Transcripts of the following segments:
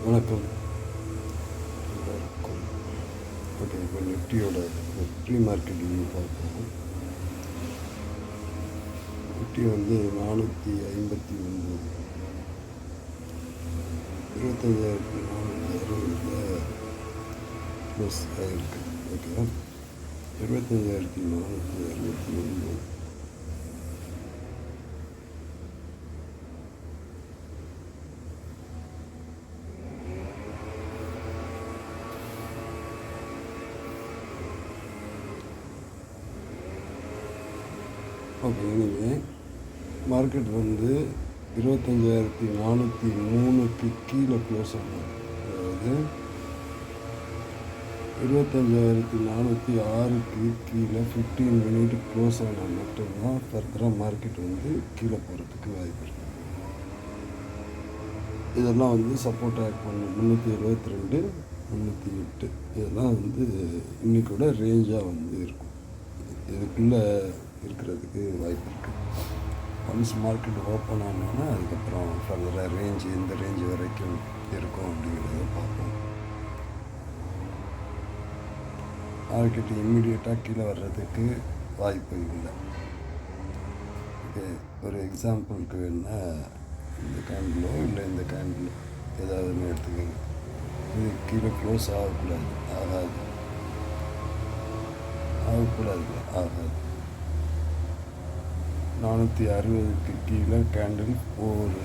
வணக்கம் எல்லாருக்கும். ஓகே, இப்போ நிஃப்டியோட ப்ரீ மார்க்கெட் வியூ பார்ப்போம். நிஃப்டி வந்து 459 25,460 ப்ளஸ் ஆகிருக்கு. Okay, 25,469 okay. எனிவே மார்க்கெட் வந்து 25,403க்கு கீழே க்ளோஸ் ஆகும். அதாவது 25,406க்கு கீழே 15 மினிட் க்ளோஸ் ஆனால் மட்டும்தான் ஃபர்தராக மார்க்கெட் வந்து கீழே போகிறதுக்கு வாய்ப்பு இருக்குது. இதெல்லாம் வந்து சப்போர்ட் ஆக்ட் பண்ணும். 372, 308 இதெல்லாம் வந்து இன்றைக்கூட ரேஞ்சாக வந்து இருக்கும். இதுக்குள்ளே இருக்கிறதுக்கு வாய்ப்பு இருக்குது. ஒன்ஸ் மார்க்கெட் ஓப்பன் ஆனோன்னா அதுக்கப்புறம் ஃபர்தராக ரேஞ்சு எந்த ரேஞ்சு வரைக்கும் இருக்கும் அப்படிங்கிறத பார்ப்போம். மார்க்கெட் இம்மிடியட்டாக கீழே வர்றதுக்கு வாய்ப்பு இல்லை. ஓகே, ஒரு எக்ஸாம்பிளுக்கு வேணால் இந்த கேண்டிலோ இல்லை இந்த கேண்டிலோ ஏதாவது ஒன்று எடுத்துக்கோங்க. இது கீழே க்ளோஸ் ஆகக்கூடாது, ஆகாது. 460க்கு கீழே கேண்டில் ஒரு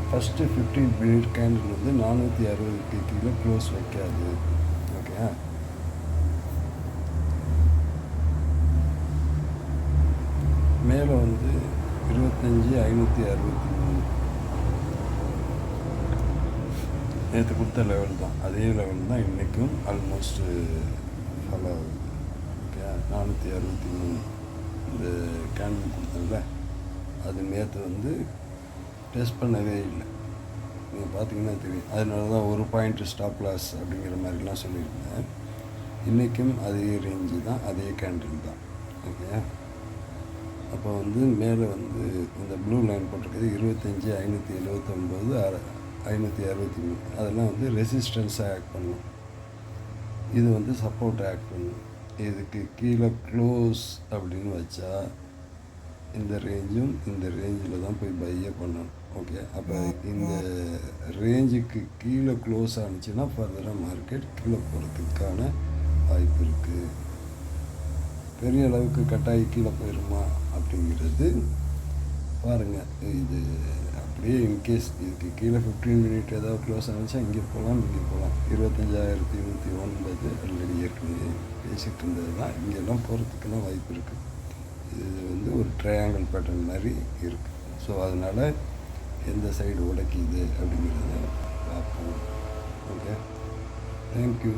ஃபஸ்ட்டு 15 மினிட் கேண்டில் வந்து 460க்கு கீழே க்ளோஸ் வைக்காது. ஓகே, மேலே வந்து 25,563 நேற்று கொடுத்த லெவல் தான், அதே லெவல் தான் இன்றைக்கும் ஆல்மோஸ்ட்டு ஃபாலோ ஆகுது. ஓகே, 463 இந்த கேண்டில் கொடுத்தல அது நேற்று வந்து டெஸ்ட் பண்ணவே இல்லை. நீங்கள் பார்த்தீங்கன்னா தெரியும். அதனால தான் ஒரு பாயிண்ட் ஸ்டாப் லாஸ் அப்படிங்கிற மாதிரிலாம் சொல்லியிருந்தேன். இன்றைக்கும் அதே ரேஞ்சு தான், அதே கேண்டில் தான். ஓகே, அப்போ வந்து மேலே வந்து இந்த ப்ளூ லைன் போட்டிருக்கிறது 25,579, 563 அதெல்லாம் வந்து ரெசிஸ்டன்ஸாக ஆக்ட் பண்ணும். இது வந்து சப்போர்ட் ஆக்ட் பண்ணும். இதுக்கு கீழே க்ளோஸ் அப்படின்னு வச்சா இந்த ரேஞ்சும் இந்த ரேஞ்சில் தான் போய் பையை பண்ணணும். ஓகே, அப்போ இந்த ரேஞ்சுக்கு கீழே க்ளோஸ் ஆனிச்சுன்னா ஃபர்தராக மார்க்கெட் கீழே போகிறதுக்கான வாய்ப்பு இருக்குது. பெரிய அளவுக்கு கட்டாயி கீழே போயிடுமா அப்படிங்கிறது பாருங்கள். இது அப்படியே இன்கேஸ் இதுக்கு கீழே 15 மினிட் ஏதாவது க்ளோஸ் ஆனிச்சா இங்கே போகலாம், இங்கே போகலாம். 25,109 ஆல்ரெடி ஏற்கனவே பேசிகிட்டு இருந்தது தான். இங்கெல்லாம் போகிறதுக்கெல்லாம் வாய்ப்பு இருக்குது. இது வந்து ஒரு ட்ரையாங்கிள் பேட்டர்ன் மாதிரி இருக்குது. ஸோ அதனால் எந்த சைடு உடைக்குது அப்படிங்கிறத பார்ப்போம். Okay, thank you.